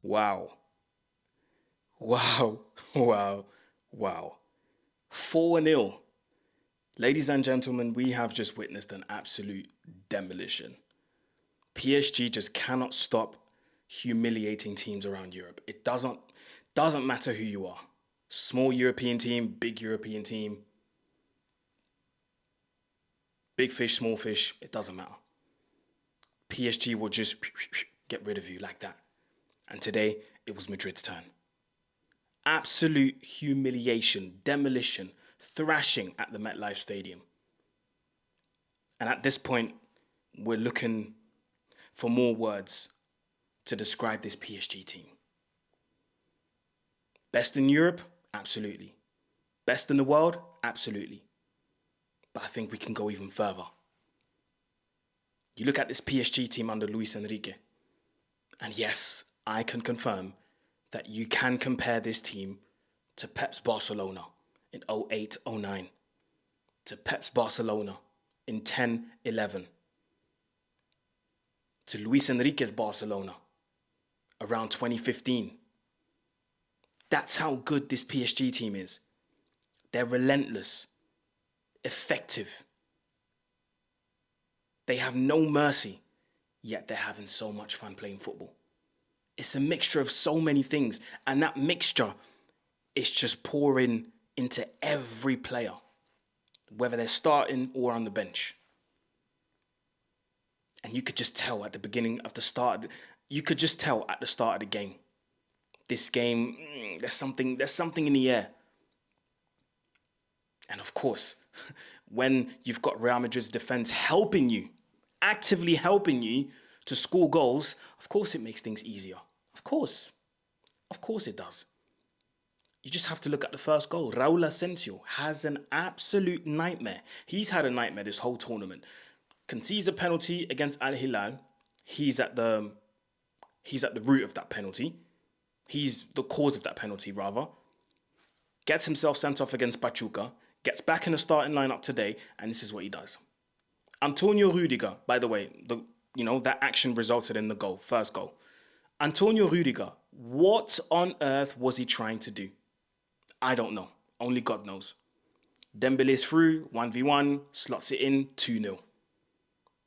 Wow. Wow. Wow. Wow. 4-0. Ladies and gentlemen, we have just witnessed an absolute demolition. PSG just cannot stop humiliating teams around Europe. It doesn't matter who you are. Small European team, big European team, big fish, small fish, it doesn't matter. PSG will just get rid of you like that. And today, it was Madrid's turn. Absolute humiliation, demolition, thrashing at the MetLife Stadium. And at this point, we're looking for more words to describe this PSG team. Best in Europe? Absolutely. Best in the world? Absolutely. But I think we can go even further. You look at this PSG team under Luis Enrique, and yes, I can confirm that you can compare this team to Pep's Barcelona in 08-09, to Pep's Barcelona in 10-11, to Luis Enrique's Barcelona around 2015. That's how good this PSG team is. They're relentless, effective. They have no mercy, yet they're having so much fun playing football. It's a mixture of so many things, and that mixture is just pouring into every player, whether they're starting or on the bench. And you could just tell at the beginning of the start, you could just tell at the start of the game, this game, there's something in the air. And of course, when you've got Real Madrid's defense helping you, actively helping you to score goals, of course it makes things easier. Of course it does. You just have to look at the first goal. Raul Asensio has an absolute nightmare. He's had a nightmare this whole tournament. Concedes a penalty against Al Hilal. He's at the root of that penalty. He's the cause of that penalty, rather. Gets himself sent off against Pachuca. Gets back in the starting lineup today, and this is what he does. Antonio Rudiger, by the way, that action resulted in the goal, first goal. Antonio Rudiger, what on earth was he trying to do? I don't know. Only God knows. Dembele's through, 1v1, slots it in, 2-0.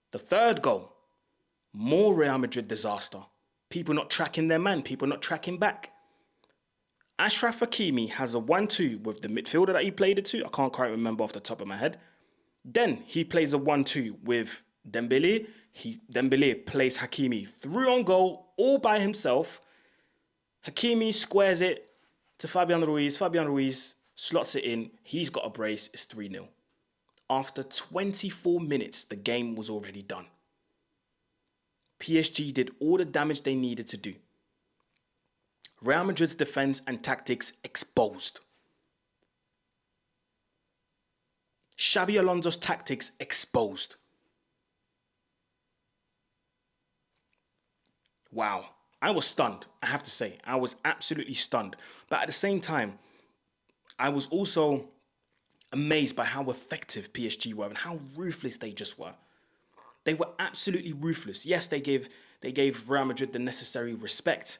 The third goal, more Real Madrid disaster. People not tracking their man, people not tracking back. Achraf Hakimi has a 1-2 with the midfielder that he played it to. I can't quite remember off the top of my head. Then he plays a 1-2 with Dembele. Dembele plays Hakimi through on goal all by himself. Hakimi squares it to Fabian Ruiz. Fabian Ruiz slots it in. He's got a brace. It's 3-0. After 24 minutes, the game was already done. PSG did all the damage they needed to do. Real Madrid's defense and tactics exposed. Xabi Alonso's tactics exposed. Wow. I was stunned, I have to say. I was absolutely stunned. But at the same time, I was also amazed by how effective PSG were and how ruthless they just were. They were absolutely ruthless. Yes, they gave Real Madrid the necessary respect,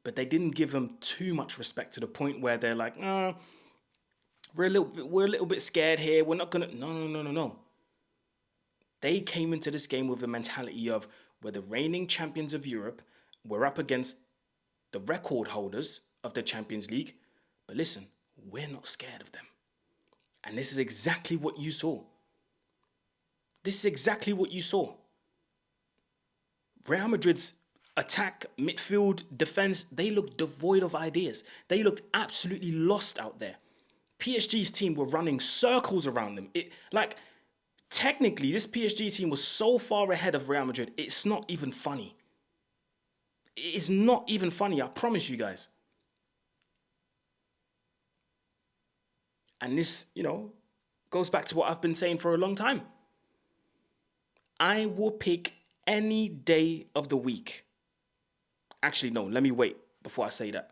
but they didn't give them too much respect to the point where they're like, we're a little bit scared here. We're not gonna. No. They came into this game with a mentality of, we're the reigning champions of Europe. We're up against the record holders of the Champions League. But listen, we're not scared of them. And this is exactly what you saw. Real Madrid's attack, midfield, defense, they looked devoid of ideas. They looked absolutely lost out there. PSG's team were running circles around them. Technically, this PSG team was so far ahead of Real Madrid, it's not even funny. It is not even funny, I promise you guys. And this, goes back to what I've been saying for a long time. I will pick any day of the week. Actually, no, let me wait before I say that.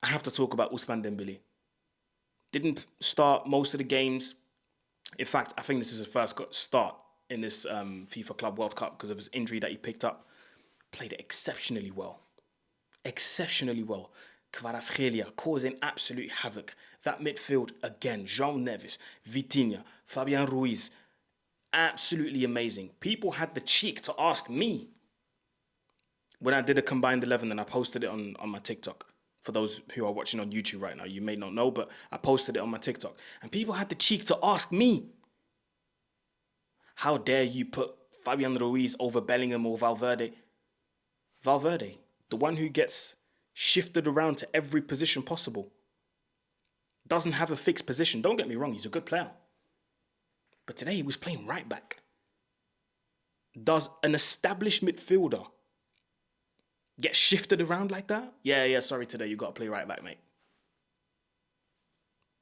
I have to talk about Ousmane Dembele. Didn't start most of the games. In fact, I think this is his first start in this FIFA Club World Cup because of his injury that he picked up. Played it exceptionally well. Exceptionally well. Kvaratskhelia causing absolute havoc. That midfield, again, João Neves, Vitinha, Fabian Ruiz. Absolutely amazing. People had the cheek to ask me when I did a combined 11 and I posted it on my TikTok. For those who are watching on YouTube right now, you may not know, but I posted it on my TikTok. And people had the cheek to ask me, how dare you put Fabian Ruiz over Bellingham or Valverde? Valverde, the one who gets shifted around to every position possible. Doesn't have a fixed position. Don't get me wrong, he's a good player. But today he was playing right back. Does an established midfielder get shifted around like that? Yeah, sorry, today you got to play right back, mate.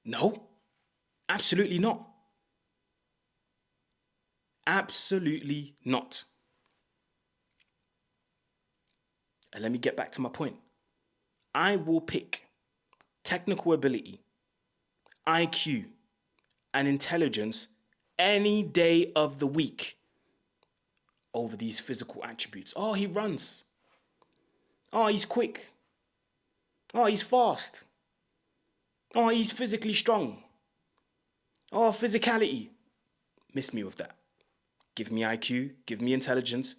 No, absolutely not. Absolutely not. And let me get back to my point. I will pick technical ability, IQ, and intelligence any day of the week over these physical attributes. Oh, he runs. Oh, he's quick. Oh, he's fast. Oh, he's physically strong. Oh, physicality. Miss me with that. Give me IQ, give me intelligence,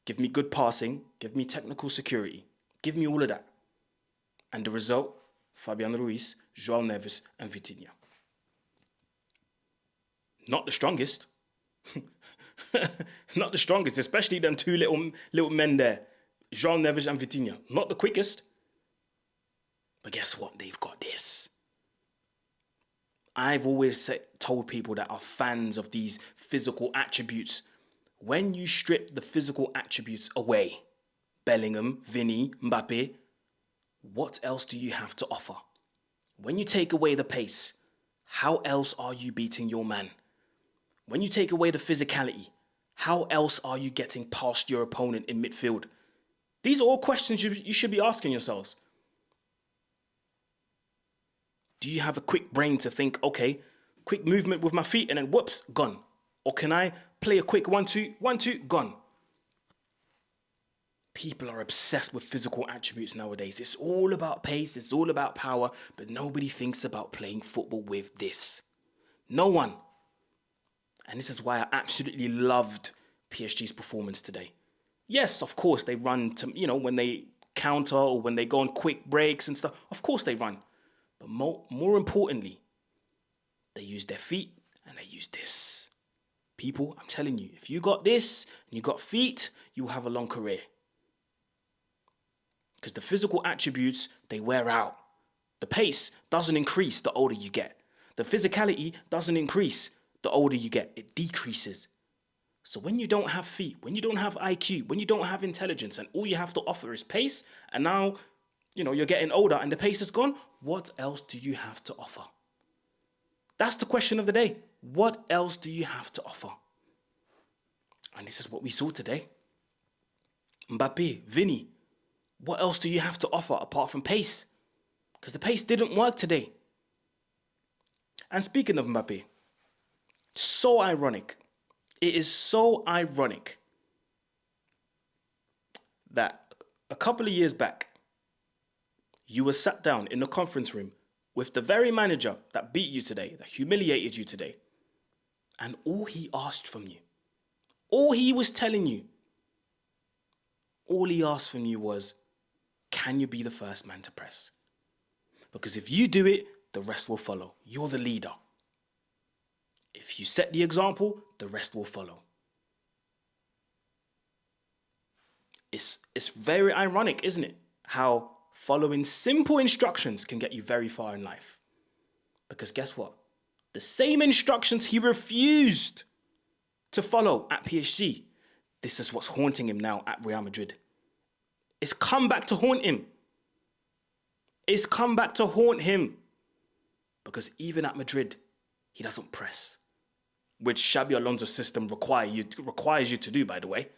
give me good passing, give me technical security. Give me all of that. And the result, Fabian Ruiz, João Neves, and Vitinha. Not the strongest. Not the strongest, especially them two little men there. João Neves and Vitinha. Not the quickest. But guess what? They've got this. I've always told people that are fans of these physical attributes, when you strip the physical attributes away, Bellingham, Vinny, Mbappe, what else do you have to offer? When you take away the pace, how else are you beating your man? When you take away the physicality, how else are you getting past your opponent in midfield? These are all questions you should be asking yourselves. Do you have a quick brain to think, okay, quick movement with my feet and then whoops, gone? Or can I play a quick 1-2, gone? People are obsessed with physical attributes nowadays. It's all about pace, it's all about power, but nobody thinks about playing football with this. No one. And this is why I absolutely loved PSG's performance today. Yes, of course, they run to, when they counter or when they go on quick breaks and stuff, of course they run. But more importantly, they use their feet and they use this. People, I'm telling you, if you got this and you got feet, you'll have a long career. Because the physical attributes, they wear out. The pace doesn't increase the older you get. The physicality doesn't increase the older you get. It decreases. So when you don't have feet, when you don't have IQ, when you don't have intelligence, and all you have to offer is pace, and now, you're getting older and the pace is gone, what else do you have to offer? That's the question of the day. What else do you have to offer? And this is what we saw today. Mbappe, Vinny, what else do you have to offer apart from pace? Because the pace didn't work today. And speaking of Mbappe, so ironic. It is so ironic that a couple of years back, you were sat down in the conference room with the very manager that beat you today, that humiliated you today. And all he asked from you, all he was telling you, all he asked from you was, can you be the first man to press? Because if you do it, the rest will follow. You're the leader. If you set the example, the rest will follow. It's very ironic, isn't it? How following simple instructions can get you very far in life. Because guess what? The same instructions he refused to follow at PSG, this is what's haunting him now at Real Madrid. It's come back to haunt him. It's come back to haunt him. Because even at Madrid, he doesn't press. Which Xabi Alonso's system requires you to do, by the way.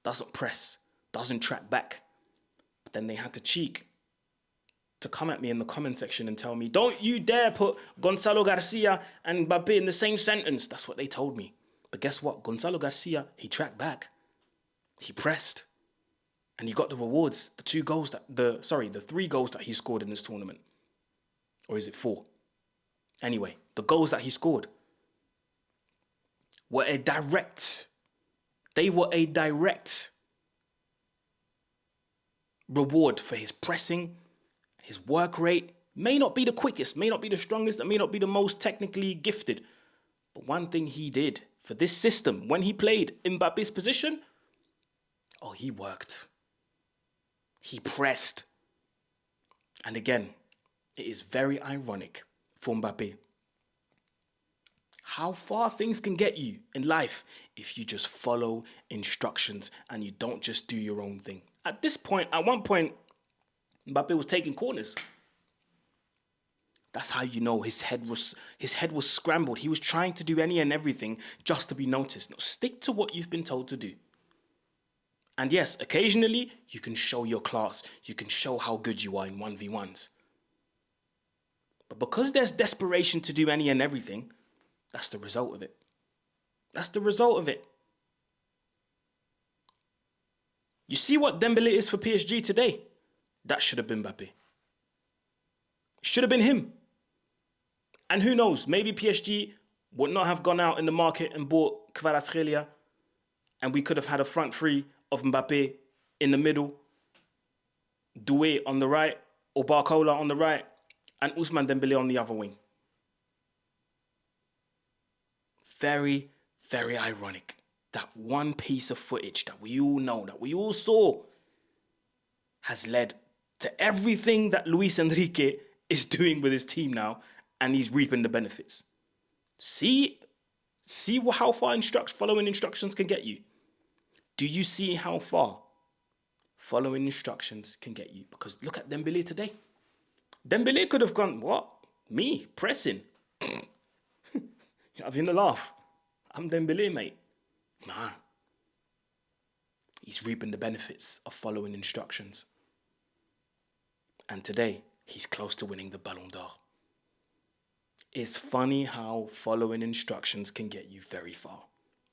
Doesn't press, doesn't track back. But then they had the cheek to come at me in the comment section and tell me, don't you dare put Gonzalo Garcia and Mbappe in the same sentence. That's what they told me. But guess what? Gonzalo Garcia, he tracked back. He pressed. And he got the rewards. The 3 goals that he scored in this tournament. Or is it 4? Anyway, the goals that he scored were a direct reward for his pressing, his work rate. May not be the quickest, may not be the strongest, and may not be the most technically gifted. But one thing he did for this system, when he played Mbappe's position, he worked. He pressed. And again, it is very ironic for Mbappe how far things can get you in life if you just follow instructions and you don't just do your own thing. At one point, Mbappe was taking corners. That's how you know his head was scrambled. He was trying to do any and everything just to be noticed. No, stick to what you've been told to do. And yes, occasionally you can show your class. You can show how good you are in 1v1s. But because there's desperation to do any and everything, that's the result of it. That's the result of it. You see what Dembélé is for PSG today? That should have been Mbappé. Should have been him. And who knows, maybe PSG would not have gone out in the market and bought Kvaratskhelia, and we could have had a front three of Mbappé in the middle, Doué on the right, or Barcola on the right, and Ousmane Dembélé on the other wing. Very, very ironic that one piece of footage that we all know, that we all saw, has led to everything that Luis Enrique is doing with his team now, and he's reaping the benefits. See how far following instructions can get you. Do you see how far following instructions can get you? Because look at Dembélé today. Dembélé could have gone, what? Me? Pressing? You're having a laugh. I'm Dembélé, mate. Nah. He's reaping the benefits of following instructions. And today, he's close to winning the Ballon d'Or. It's funny how following instructions can get you very far.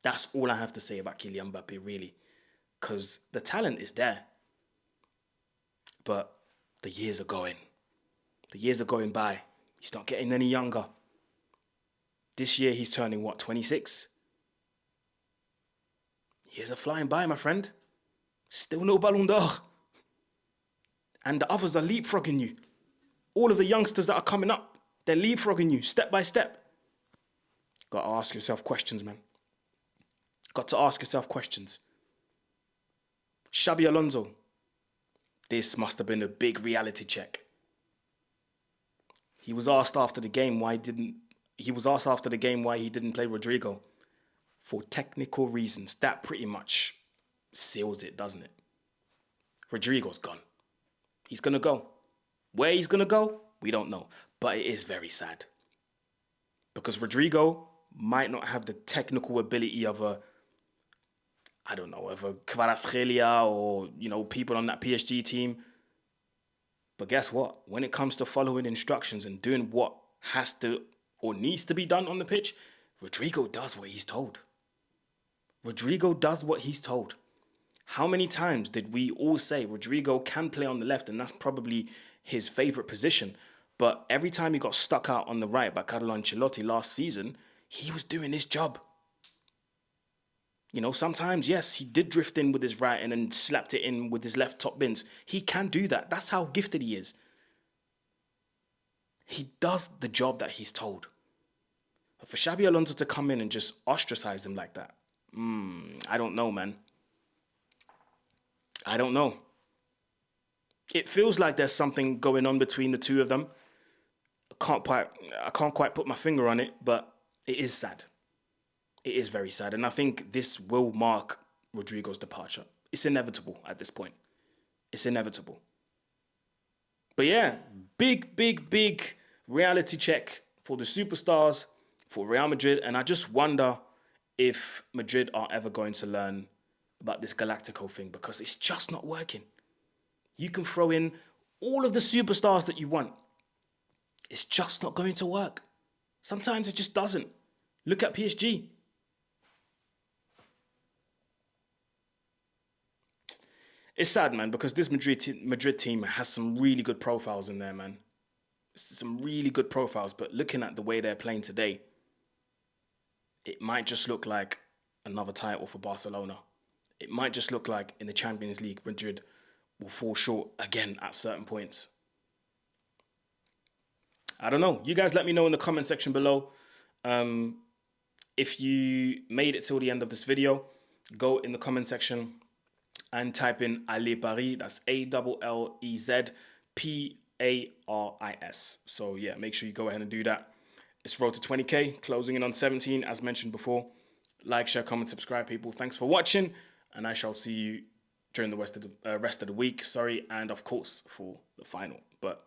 That's all I have to say about Kylian Mbappe, really. Because the talent is there. But the years are going. The years are going by. He's not getting any younger. This year, he's turning, 26? Years are flying by, my friend. Still no Ballon d'Or. And the others are leapfrogging you. All of the youngsters that are coming up, they're leapfrogging you step by step. Got to ask yourself questions, man. Got to ask yourself questions. Xabi Alonso. This must have been a big reality check. He was asked after the game why he didn't play Rodrigo. For technical reasons. That pretty much seals it, doesn't it? Rodrigo's gone. He's going to go. Where he's going to go, we don't know. But it is very sad. Because Rodrigo might not have the technical ability of a Kvaratskhelia or, people on that PSG team. But guess what? When it comes to following instructions and doing what has to or needs to be done on the pitch, Rodrigo does what he's told. Rodrigo does what he's told. How many times did we all say Rodrigo can play on the left and that's probably his favourite position? But every time he got stuck out on the right by Carlo Ancelotti last season, he was doing his job. Sometimes, yes, he did drift in with his right and then slapped it in with his left top bins. He can do that. That's how gifted he is. He does the job that he's told. But for Xabi Alonso to come in and just ostracize him like that, I don't know, man. I don't know. It feels like there's something going on between the two of them. I can't quite put my finger on it, but it is sad. It is very sad. And I think this will mark Rodrigo's departure. It's inevitable at this point. It's inevitable. But yeah, big reality check for the superstars, for Real Madrid. And I just wonder if Madrid are ever going to learn about this Galactico thing, because it's just not working. You can throw in all of the superstars that you want, it's just not going to work. Sometimes it just doesn't. Look at PSG. It's sad, man, because this Madrid team has some really good profiles in there, man. Some really good profiles, but looking at the way they're playing today, it might just look like another title for Barcelona. It might just look like in the Champions League, Madrid will fall short again at certain points. I don't know. You guys let me know in the comment section below. If you made it till the end of this video, go in the comment section and type in Allez Paris. That's ALLEZPARIS. So yeah, make sure you go ahead and do that. It's road to 20K, closing in on 17, as mentioned before. Like, share, comment, subscribe, people. Thanks for watching, and I shall see you during the rest of the week. And of course for the final. But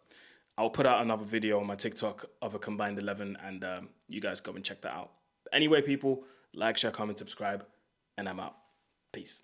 I'll put out another video on my TikTok of a combined 11, and you guys go and check that out. Anyway, people, like, share, comment, subscribe, and I'm out. Peace.